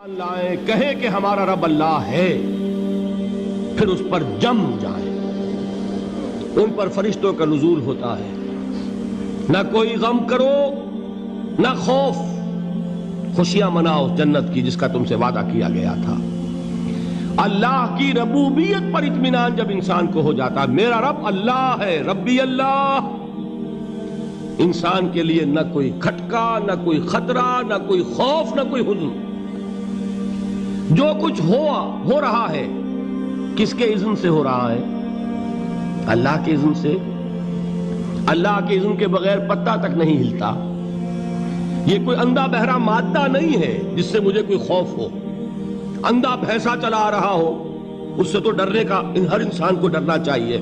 لائیں کہیں کہ ہمارا رب اللہ ہے، پھر اس پر جم جائیں۔ ان پر فرشتوں کا نزول ہوتا ہے، نہ کوئی غم کرو نہ خوف، خوشیاں مناؤ جنت کی جس کا تم سے وعدہ کیا گیا تھا۔ اللہ کی ربوبیت پر اطمینان جب انسان کو ہو جاتا، میرا رب اللہ ہے، ربی اللہ، انسان کے لیے نہ کوئی کھٹکا، نہ کوئی خطرہ، نہ کوئی خوف، نہ کوئی حزن۔ جو کچھ ہو رہا ہے کس کے اذن سے ہو رہا ہے؟ اللہ کے اذن سے۔ اللہ کے اذن کے بغیر پتا تک نہیں ہلتا۔ یہ کوئی اندھا بہرا مادہ نہیں ہے جس سے مجھے کوئی خوف ہو۔ اندھا بھینسا چلا آ رہا ہو اس سے تو ڈرنے کا ہر انسان کو ڈرنا چاہیے،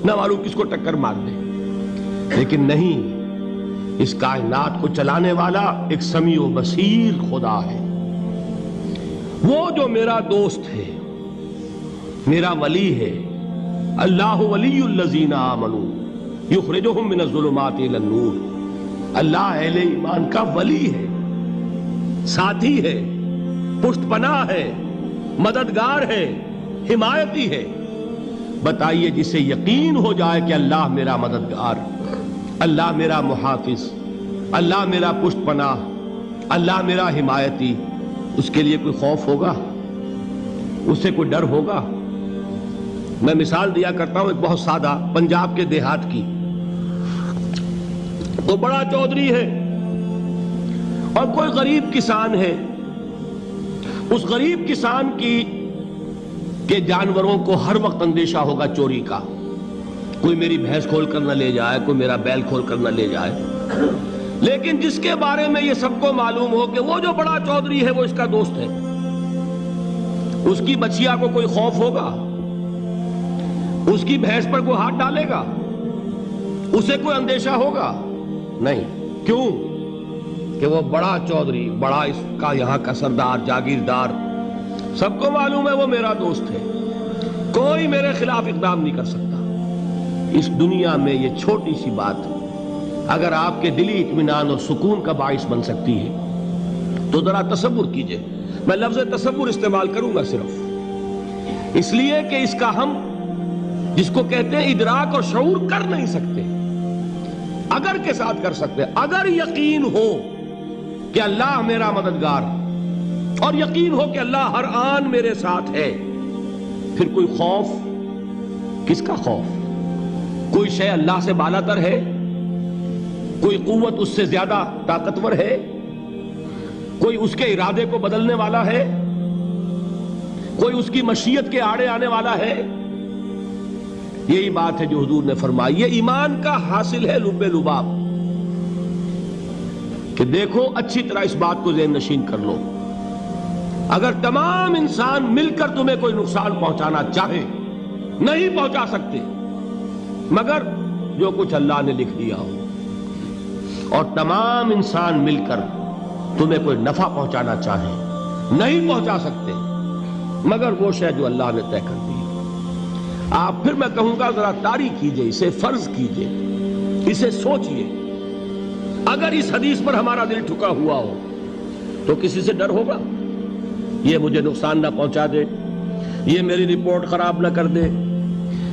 نہ معلوم کس کو ٹکر مار دے۔ لیکن نہیں، اس کائنات کو چلانے والا ایک سمیع و بصیر خدا ہے، وہ جو میرا دوست ہے، میرا ولی ہے۔ اللہ ولی الذین آمنوا یخرجہم من الظلمات الی النور۔ اللہ اہل ایمان کا ولی ہے، ساتھی ہے، پشت پناہ ہے، مددگار ہے، حمایتی ہے۔ بتائیے جسے یقین ہو جائے کہ اللہ میرا مددگار، اللہ میرا محافظ، اللہ میرا پشت پناہ، اللہ میرا حمایتی، اس کے لیے کوئی خوف ہوگا؟ اس سے کوئی ڈر ہوگا؟ میں مثال دیا کرتا ہوں ایک بہت سادہ، پنجاب کے دیہات کی۔ وہ بڑا چودھری ہے اور کوئی غریب کسان ہے۔ اس غریب کسان کے جانوروں کو ہر وقت اندیشہ ہوگا چوری کا، کوئی میری بھینس کھول کر نہ لے جائے، کوئی میرا بیل کھول کر نہ لے جائے۔ لیکن جس کے بارے میں یہ سب کو معلوم ہو کہ وہ جو بڑا چودھری ہے وہ اس کا دوست ہے، اس کی بچیا کو کوئی خوف ہوگا؟ اس کی بھینس پر کوئی ہاتھ ڈالے گا؟ اسے کوئی اندیشہ ہوگا؟ نہیں۔ کیوں؟ کہ وہ بڑا چودھری، بڑا اس کا یہاں کا سردار، جاگیردار، سب کو معلوم ہے وہ میرا دوست ہے، کوئی میرے خلاف اقدام نہیں کر سکتا۔ اس دنیا میں یہ چھوٹی سی بات اگر آپ کے دلی اطمینان اور سکون کا باعث بن سکتی ہے تو ذرا تصور کیجئے۔ میں لفظ تصور استعمال کروں گا صرف اس لیے کہ اس کا ہم جس کو کہتے ہیں ادراک اور شعور کر نہیں سکتے، اگر کے ساتھ کر سکتے۔ اگر یقین ہو کہ اللہ میرا مددگار اور یقین ہو کہ اللہ ہر آن میرے ساتھ ہے، پھر کوئی خوف، کس کا خوف؟ کوئی شے اللہ سے بالاتر ہے؟ کوئی قوت اس سے زیادہ طاقتور ہے؟ کوئی اس کے ارادے کو بدلنے والا ہے؟ کوئی اس کی مشیت کے آڑے آنے والا ہے؟ یہی بات ہے جو حضور نے فرمائی۔ یہ ایمان کا حاصل ہے لب لباب، کہ دیکھو اچھی طرح اس بات کو ذہن نشین کر لو، اگر تمام انسان مل کر تمہیں کوئی نقصان پہنچانا چاہے نہیں پہنچا سکتے، مگر جو کچھ اللہ نے لکھ دیا ہو، اور تمام انسان مل کر تمہیں کوئی نفع پہنچانا چاہے نہیں پہنچا سکتے، مگر وہ شے جو اللہ نے طے کر دی۔ آپ پھر میں کہوں گا ذرا طاری کیجئے، اسے فرض کیجئے، اسے سوچئے۔ اگر اس حدیث پر ہمارا دل ٹھکا ہوا ہو تو کسی سے ڈر ہوگا؟ یہ مجھے نقصان نہ پہنچا دے، یہ میری رپورٹ خراب نہ کر دے،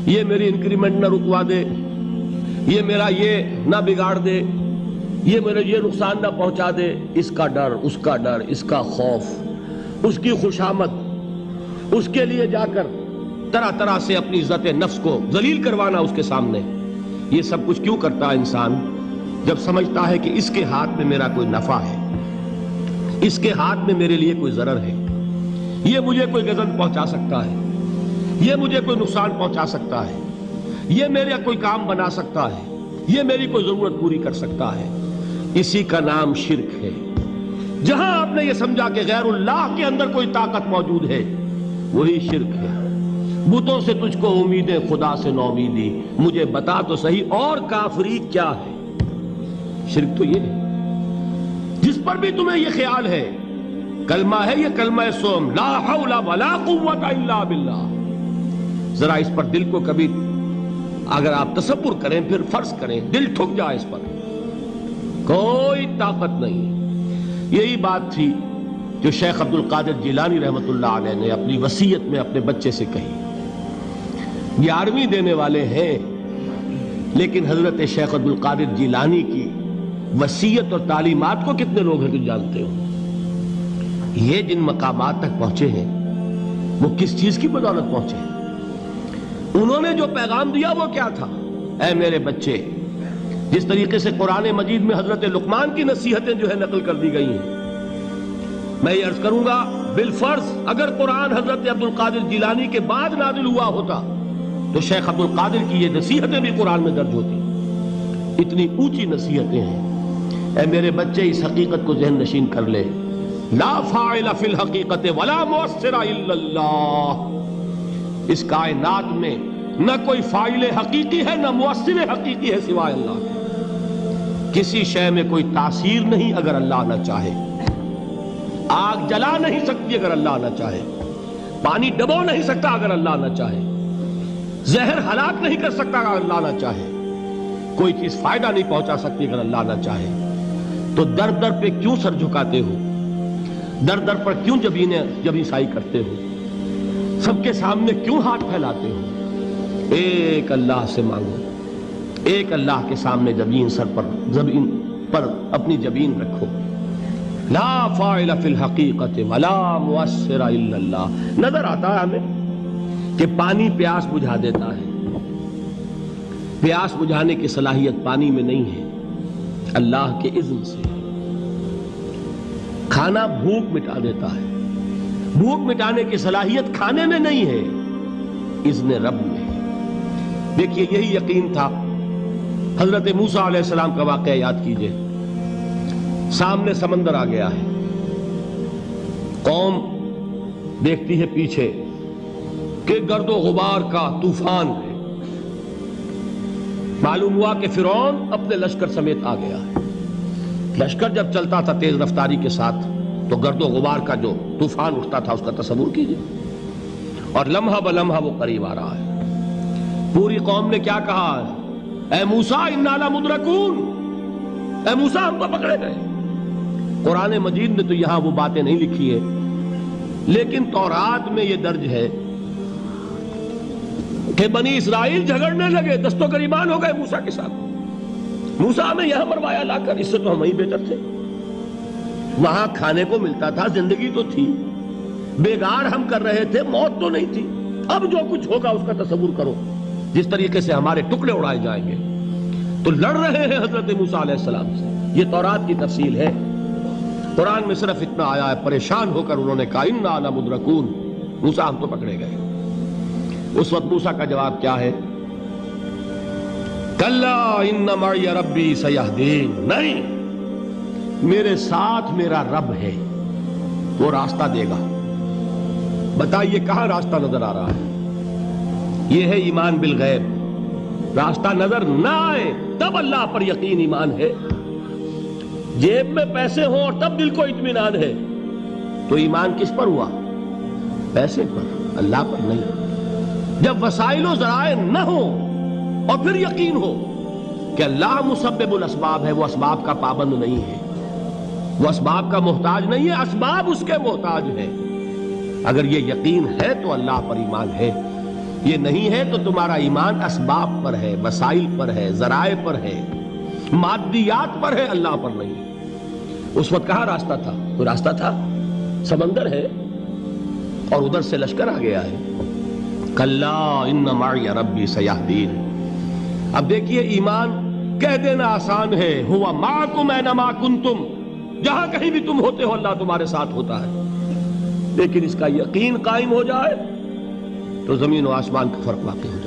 یہ میری انکریمنٹ نہ رکوا دے، یہ میرا یہ نہ بگاڑ دے، یہ میرے یہ نقصان نہ پہنچا دے۔ اس کا ڈر، اس کا ڈر، اس کا خوف، اس کی خوشامد، اس کے لیے جا کر طرح طرح سے اپنی عزت نفس کو ذلیل کروانا اس کے سامنے، یہ سب کچھ کیوں کرتا ہے انسان؟ جب سمجھتا ہے کہ اس کے ہاتھ میں میرا کوئی نفع ہے، اس کے ہاتھ میں میرے لیے کوئی ضرر ہے، یہ مجھے کوئی غضب پہنچا سکتا ہے، یہ مجھے کوئی نقصان پہنچا سکتا ہے، یہ میرا کوئی کام بنا سکتا ہے، یہ میری کوئی ضرورت پوری کر سکتا ہے، اسی کا نام شرک ہے۔ جہاں آپ نے یہ سمجھا کہ غیر اللہ کے اندر کوئی طاقت موجود ہے، وہی شرک ہے۔ بتوں سے تجھ کو امیدیں، خدا سے نومیدی، مجھے بتا تو صحیح اور کافری کیا ہے؟ شرک تو یہ ہے۔ جس پر بھی تمہیں یہ خیال ہے، کلمہ ہے یہ کلمہ سوم، لا حول ولا قوت الا باللہ، ذرا اس پر دل کو کبھی اگر آپ تصور کریں، پھر فرض کریں، دل ٹھک جائے اس پر، کوئی طاقت نہیں۔ یہی بات تھی جو شیخ عبد القادر جیلانی رحمۃ اللہ علیہ نے اپنی وصیت میں اپنے بچے سے کہی. 11ویں دینے والے ہیں، لیکن حضرت شیخ عبد القادر جیلانی کی وصیت اور تعلیمات کو کتنے لوگ ہیں تو جانتے ہو؟ یہ جن مقامات تک پہنچے ہیں وہ کس چیز کی بدولت پہنچے ہیں؟ انہوں نے جو پیغام دیا وہ کیا تھا؟ اے میرے بچے، جس طریقے سے قرآن مجید میں حضرت لقمان کی نصیحتیں جو ہے نقل کر دی گئی ہیں، میں یہ عرض کروں گا بالفرض اگر قرآن حضرت عبد القادر جیلانی کے بعد نازل ہوا ہوتا تو شیخ عبد القادر کی یہ نصیحتیں بھی قرآن میں درج ہوتی. اتنی اونچی نصیحتیں ہیں. اے میرے بچے، اس حقیقت کو ذہن نشین کر لے، لا فاعل فی الحقیقت ولا مؤثر الا اللہ. اس کائنات میں نہ کوئی فاعل حقیقی ہے نہ مؤثر حقیقی ہے سوائے اللہ کے. کسی شے میں کوئی تاثیر نہیں اگر اللہ نہ چاہے. آگ جلا نہیں سکتی اگر اللہ نہ چاہے. پانی ڈبو نہیں سکتا اگر اللہ نہ چاہے. زہر ہلاک نہیں کر سکتا اگر اللہ نہ چاہے. کوئی چیز فائدہ نہیں پہنچا سکتی اگر اللہ نہ چاہے. تو در در پہ کیوں سر جھکاتے ہو؟ در در پر کیوں جبیں سائی کرتے ہو؟ سب کے سامنے کیوں ہاتھ پھیلاتے ہو؟ ایک اللہ سے مانگو. ایک اللہ کے سامنے زمین پر اپنی جبین رکھو. لا فاعل فی الحقیقت ولا مؤثر الا اللہ. نظر آتا ہے ہمیں کہ پانی پیاس بجھا دیتا ہے. پیاس بجھانے کی صلاحیت پانی میں نہیں ہے، اللہ کے اذن سے. کھانا بھوک مٹا دیتا ہے. بھوک مٹانے کی صلاحیت کھانے میں نہیں ہے، اذن رب میں. دیکھیے یہی یقین تھا. حضرت موسیٰ علیہ السلام کا واقعہ یاد کیجئے. سامنے سمندر آ گیا ہے. قوم دیکھتی ہے پیچھے کہ گرد و غبار کا طوفان ہے. معلوم ہوا کہ فرعون اپنے لشکر سمیت آ گیا ہے. لشکر جب چلتا تھا تیز رفتاری کے ساتھ تو گرد و غبار کا جو طوفان اٹھتا تھا اس کا تصور کیجئے. اور لمحہ بلمحہ وہ قریب آ رہا ہے. پوری قوم نے کیا کہا؟ اے موسیٰ انا لمدرکون. اے موسیٰ ہم تو پکڑے گئے. قرآن مجید نے تو یہاں وہ باتیں نہیں لکھی ہیں، لیکن تورات میں یہ درج ہے کہ بنی اسرائیل جھگڑنے لگے، دست و گریبان ہو گئے موسیٰ کے ساتھ. موسیٰ ہمیں یہاں مروایا لا کر، اس سے تو ہم ہی بہتر تھے. وہاں کھانے کو ملتا تھا، زندگی تو تھی، بیگار ہم کر رہے تھے، موت تو نہیں تھی. اب جو کچھ ہوگا اس کا تصور کرو، جس طریقے سے ہمارے ٹکڑے اڑائے جائیں گے. تو لڑ رہے ہیں حضرت موسیٰ علیہ السلام سے. یہ تورات کی تفصیل ہے. قرآن میں صرف اتنا آیا ہے، پریشان ہو کر انہوں نے کہا انا لمدرکون. موسیٰ ہم تو پکڑے گئے. اس وقت موسیٰ کا جواب کیا ہے؟ کلا ان معی ربی سیہدین. نہیں، میرے ساتھ میرا رب ہے، وہ راستہ دے گا. بتائیے کہاں راستہ نظر آ رہا ہے؟ یہ ہے ایمان بالغیب. راستہ نظر نہ آئے تب اللہ پر یقین ایمان ہے. جیب میں پیسے ہوں اور تب دل کو اطمینان ہے تو ایمان کس پر ہوا؟ پیسے پر، اللہ پر نہیں. جب وسائل و ذرائع نہ ہوں اور پھر یقین ہو کہ اللہ مسبب الاسباب ہے، وہ اسباب کا پابند نہیں ہے، وہ اسباب کا محتاج نہیں ہے، اسباب اس کے محتاج ہیں. اگر یہ یقین ہے تو اللہ پر ایمان ہے. یہ نہیں ہے تو تمہارا ایمان اسباب پر ہے، وسائل پر ہے، ذرائع پر ہے، مادیات پر ہے، اللہ پر نہیں. اس وقت کہاں راستہ تھا؟ کوئی راستہ تھا؟ سمندر ہے اور ادھر سے لشکر آ گیا ہے. کلا ان معی ربی سیہدین. اب دیکھیے ایمان کہہ دینا آسان ہے، ہوا معکم اینما کنتم. جہاں کہیں بھی تم ہوتے ہو اللہ تمہارے ساتھ ہوتا ہے. لیکن اس کا یقین قائم ہو جائے تو زمین و آسمان کا فرق واقع ہے.